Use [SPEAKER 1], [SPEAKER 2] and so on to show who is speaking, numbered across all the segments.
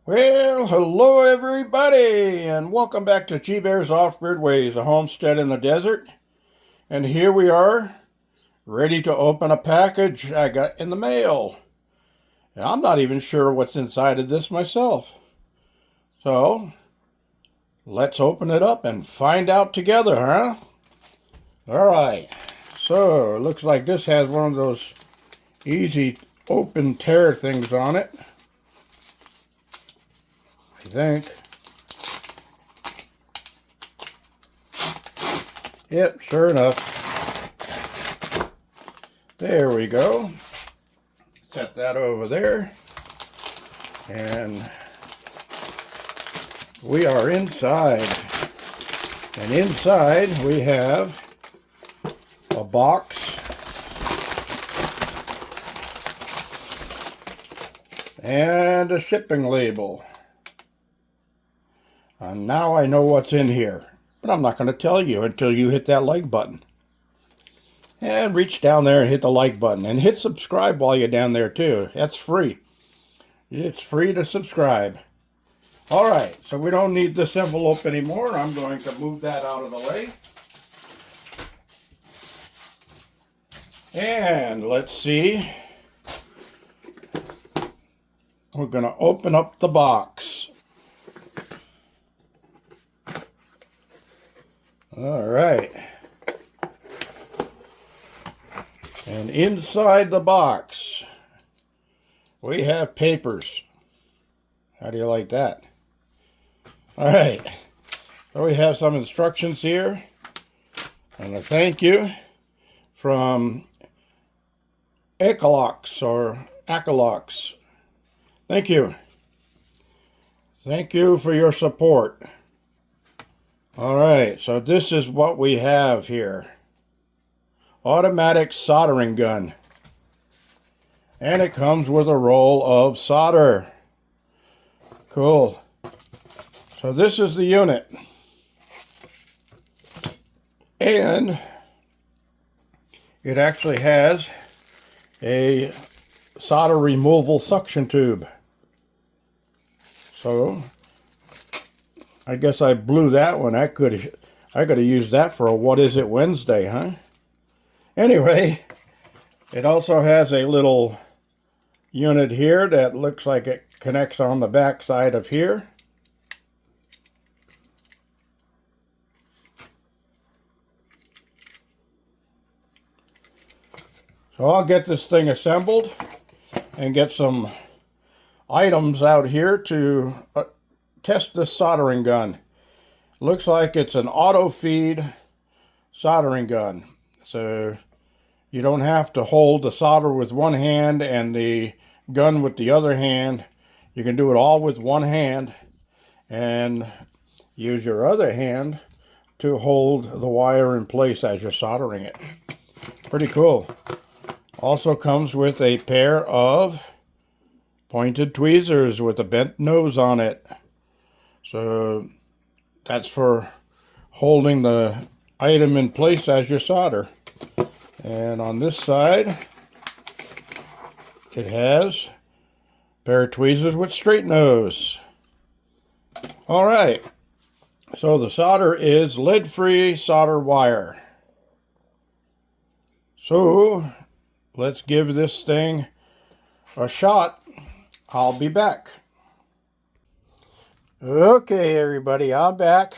[SPEAKER 1] Well, hello everybody, and welcome back to G-Bear's Off-Grid Ways, a homestead in the desert. And here we are, ready to open a package I got in the mail. And I'm not even sure what's inside of this myself. So, let's open it up and find out together, huh? Alright, so it looks like this has one of those easy open tear things on it. I think. Yep, sure enough. There we go. Set that over there. And we are inside. And inside we have a box and a shipping label. And now I know what's in here, but I'm not going to tell you until you hit that like button. And reach down there and hit the like button. And hit subscribe while you're down there too. That's free. It's free to subscribe. Alright, so we don't need this envelope anymore. I'm going to move that out of the way. And let's see. We're going to open up the box. All right. And inside the box, we have papers. How do you like that? All right. So we have some instructions here. And a thank you from Acalox or Acalox. Thank you. Thank you for your support. Alright, so this is what we have here. Automatic soldering gun. And it comes with a roll of solder. Cool. So this is the unit. And it actually has a solder removal suction tube. So I guess I blew that one. I could have used that for a What Is It Wednesday, huh? Anyway, it also has a little unit here that looks like it connects on the back side of here. So I'll get this thing assembled and get some items out here to test this soldering gun. Looks like it's an auto feed soldering gun. So you don't have to hold the solder with one hand and the gun with the other hand. You can do it all with one hand and use your other hand to hold the wire in place as you're soldering it. Pretty cool. Also comes with a pair of pointed tweezers with a bent nose on it. So that's for holding the item in place as you solder. And on this side, it has a pair of tweezers with straight nose. All right, so the solder is lead-free solder wire. So let's give this thing a shot. I'll be back. Okay, everybody, I'm back,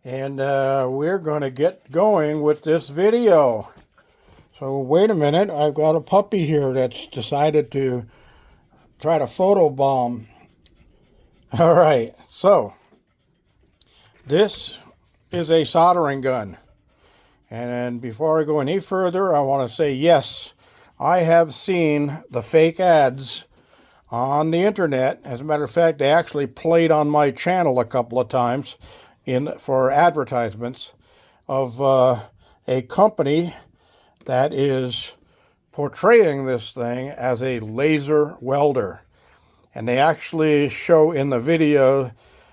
[SPEAKER 1] and we're going to get going with this video. So wait a minute, I've got a puppy here that's decided to try to photobomb. All right, so this is a soldering gun. And before I go any further, I want to say yes, I have seen the fake ads on the internet. As a matter of fact, they actually played on my channel a couple of times for advertisements of a company that is portraying this thing as a laser welder. And they actually show in the video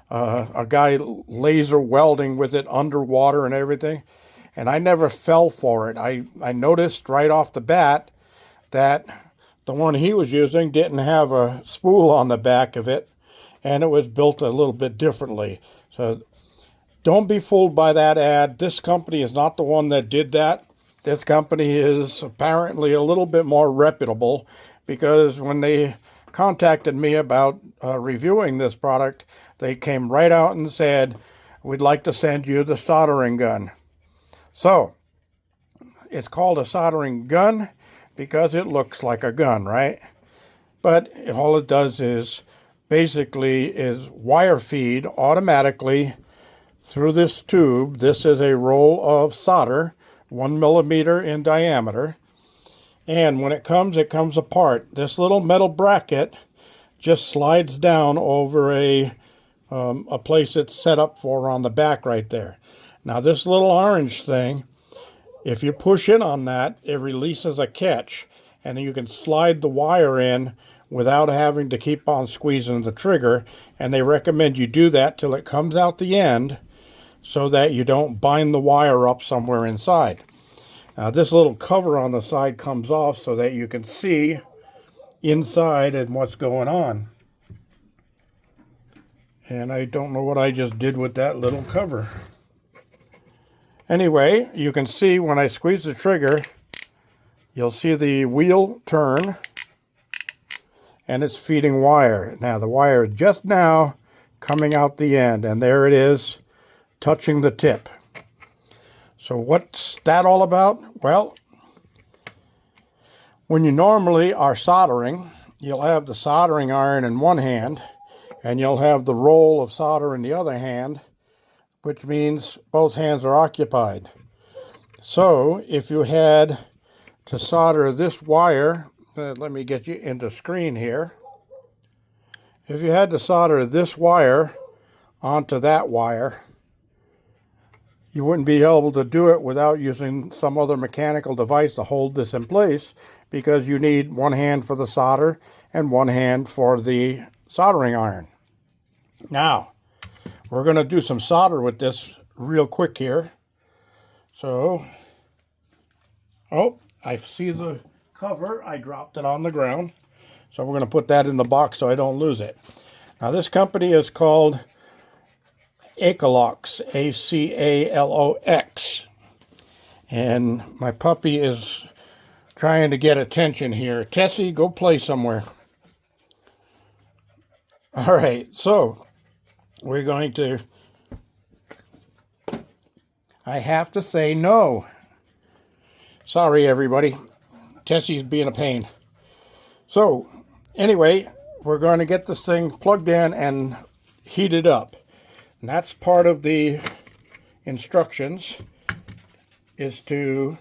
[SPEAKER 1] a guy laser welding with it underwater and everything. And I never fell for it. I noticed right off the bat that the one he was using didn't have a spool on the back of it. and it was built a little bit differently. So don't be fooled by that ad. This company is not the one that did that. This company is apparently a little bit more reputable, because when they contacted me about reviewing this product, they came right out and said, we'd like to send you the soldering gun. So it's called a soldering gun because it looks like a gun, right? But all it does is basically is wire feed automatically through this tube. This is a roll of solder, 1 millimeter in diameter. And when it comes apart. This little metal bracket just slides down over a place it's set up for on the back right there. Now this little orange thing, if you push in on that, it releases a catch, and you can slide the wire in without having to keep on squeezing the trigger. And they recommend you do that till it comes out the end, so that you don't bind the wire up somewhere inside. Now this little cover on the side comes off so that you can see inside and what's going on. And I don't know what I just did with that little cover. Anyway, you can see when I squeeze the trigger, you'll see the wheel turn, and it's feeding wire. Now the wire is just now coming out the end, and there it is, touching the tip. So what's that all about? Well, when you normally are soldering, you'll have the soldering iron in one hand, and you'll have the roll of solder in the other hand, which means both hands are occupied. So if you had to solder this wire, let me get you into screen here. If you had to solder this wire onto that wire, you wouldn't be able to do it without using some other mechanical device to hold this in place, because you need one hand for the solder and one hand for the soldering iron. Now, we're going to do some solder with this real quick here. So, oh, I see the cover. I dropped it on the ground. So we're going to put that in the box so I don't lose it. Now this company is called Acalox, A-C-A-L-O-X. And my puppy is trying to get attention here. Tessie, go play somewhere. All right, so we're going to, I have to say no. Sorry, everybody. Tessie's being a pain. So, anyway, we're going to get this thing plugged in and heated up. And that's part of the instructions, is to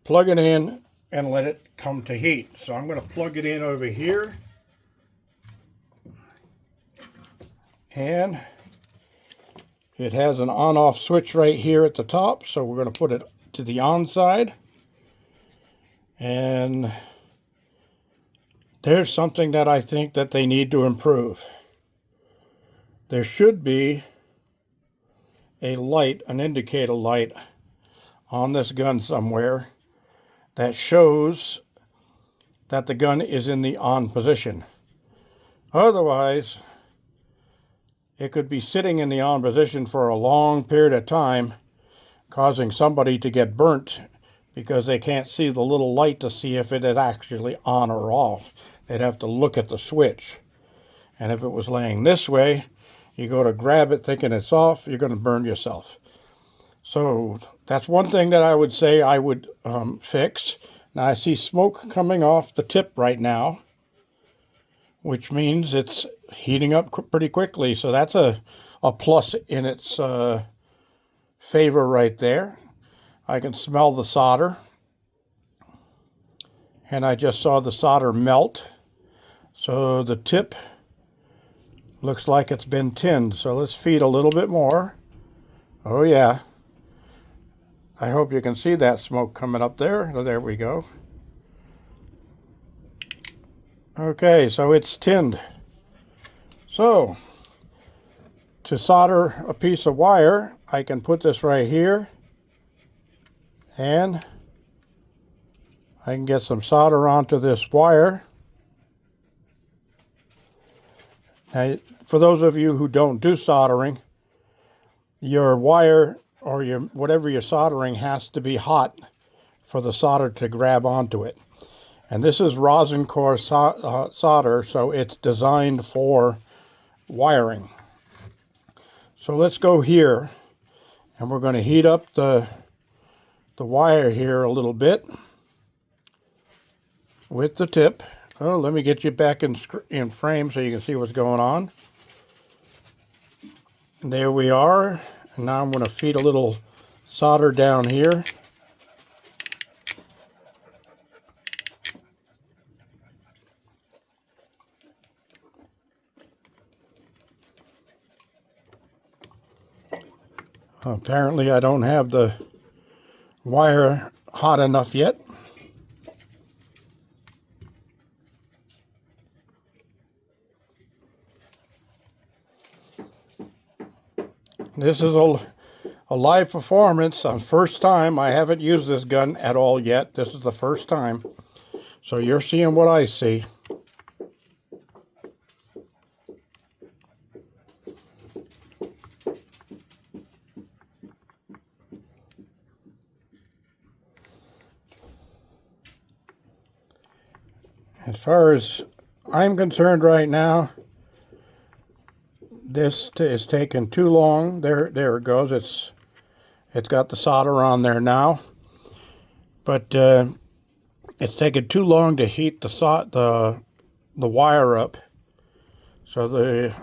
[SPEAKER 1] plug it in and let it come to heat. So I'm going to plug it in over here. And it has an on-off switch right here at the top, so we're going to put it to the on side. And there's something that I think that they need to improve. There should be a light, an indicator light on this gun somewhere that shows that the gun is in the on position. Otherwise, it could be sitting in the on position for a long period of time, causing somebody to get burnt because they can't see the little light to see if it is actually on or off. They'd have to look at the switch. And if it was laying this way, you go to grab it thinking it's off, you're going to burn yourself. So that's one thing that I would say I would fix. Now I see smoke coming off the tip right now, which means it's heating up pretty quickly. So that's a plus in its favor right there. I can smell the solder. And I just saw the solder melt. So the tip looks like it's been tinned. So let's feed a little bit more. Oh yeah. I hope you can see that smoke coming up there. Oh, there we go. Okay, so it's tinned. So, to solder a piece of wire, I can put this right here, and I can get some solder onto this wire. Now, for those of you who don't do soldering, your wire or your whatever you're soldering has to be hot for the solder to grab onto it. And this is rosin core solder, so it's designed for wiring. So let's go here, and we're going to heat up the wire here a little bit with the tip. Oh, let me get you back in frame so you can see what's going on. And there we are. And now I'm going to feed a little solder down here. Apparently I don't have the wire hot enough yet. This is a live performance. First time. I haven't used this gun at all yet. This is the first time. So you're seeing what I see. As far as I'm concerned right now, this is taking too long. There it goes. It's got the solder on there now, but it's taking too long to heat the wire up. So the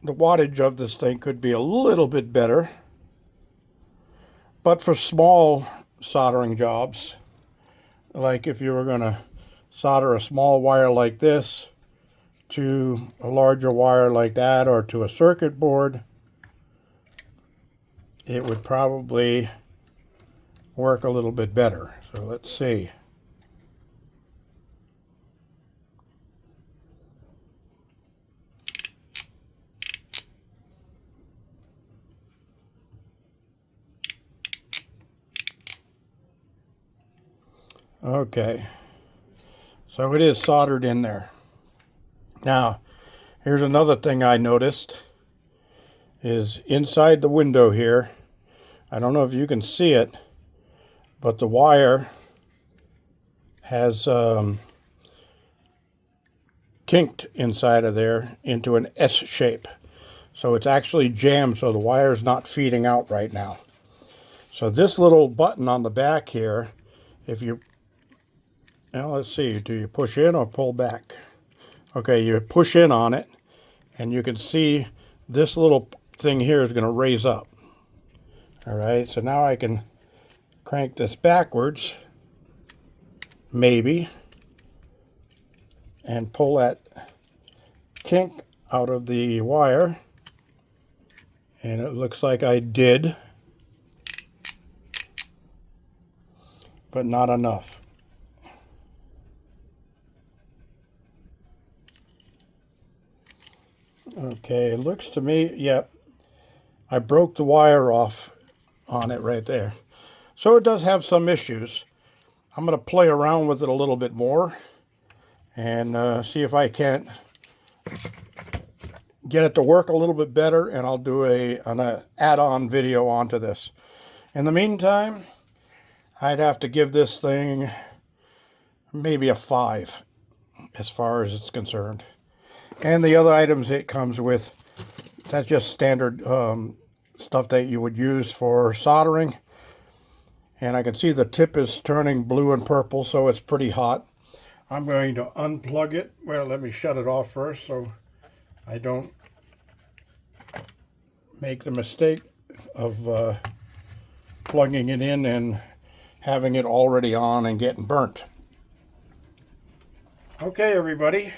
[SPEAKER 1] wattage of this thing could be a little bit better. But for small soldering jobs, like if you were going to solder a small wire like this to a larger wire like that, or to a circuit board, it would probably work a little bit better. So let's see. Okay, so it is soldered in there. Now, here's another thing I noticed, is inside the window here, I don't know if you can see it, but the wire has kinked inside of there into an S shape. So it's actually jammed, so the wire is not feeding out right now. So this little button on the back here, if you, now let's see, do you push in or pull back? Okay, you push in on it, and you can see this little thing here is going to raise up. All right, so now I can crank this backwards, maybe, and pull that kink out of the wire. And it looks like I did, but not enough. Okay, it looks to me, yep, I broke the wire off on it right there. So it does have some issues. I'm going to play around with it a little bit more and see if I can't get it to work a little bit better, and I'll do an add-on video onto this. In the meantime, I'd have to give this thing maybe a 5 as far as it's concerned. And the other items it comes with, that's just standard stuff that you would use for soldering. And I can see the tip is turning blue and purple, so it's pretty hot. I'm going to unplug it. Well, let me shut it off first so I don't make the mistake of plugging it in and having it already on and getting burnt. Okay, everybody.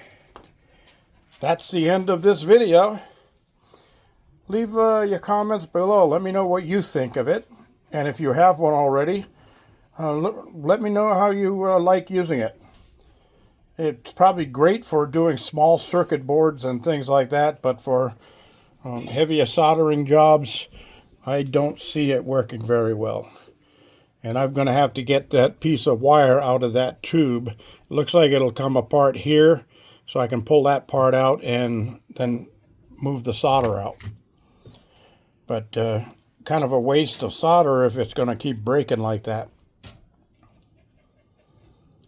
[SPEAKER 1] That's the end of this video. Leave your comments below. Let me know what you think of it. And if you have one already, let me know how you like using it. It's probably great for doing small circuit boards and things like that, but for heavier soldering jobs, I don't see it working very well. And I'm going to have to get that piece of wire out of that tube. It looks like it'll come apart here, so I can pull that part out and then move the solder out. But kind of a waste of solder if it's going to keep breaking like that.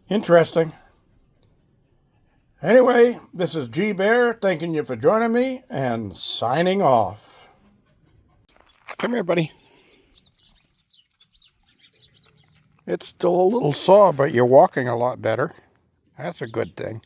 [SPEAKER 1] Interesting. Anyway, this is G Bear thanking you for joining me and signing off. Come here, buddy. It's still a little sore, but you're walking a lot better. That's a good thing.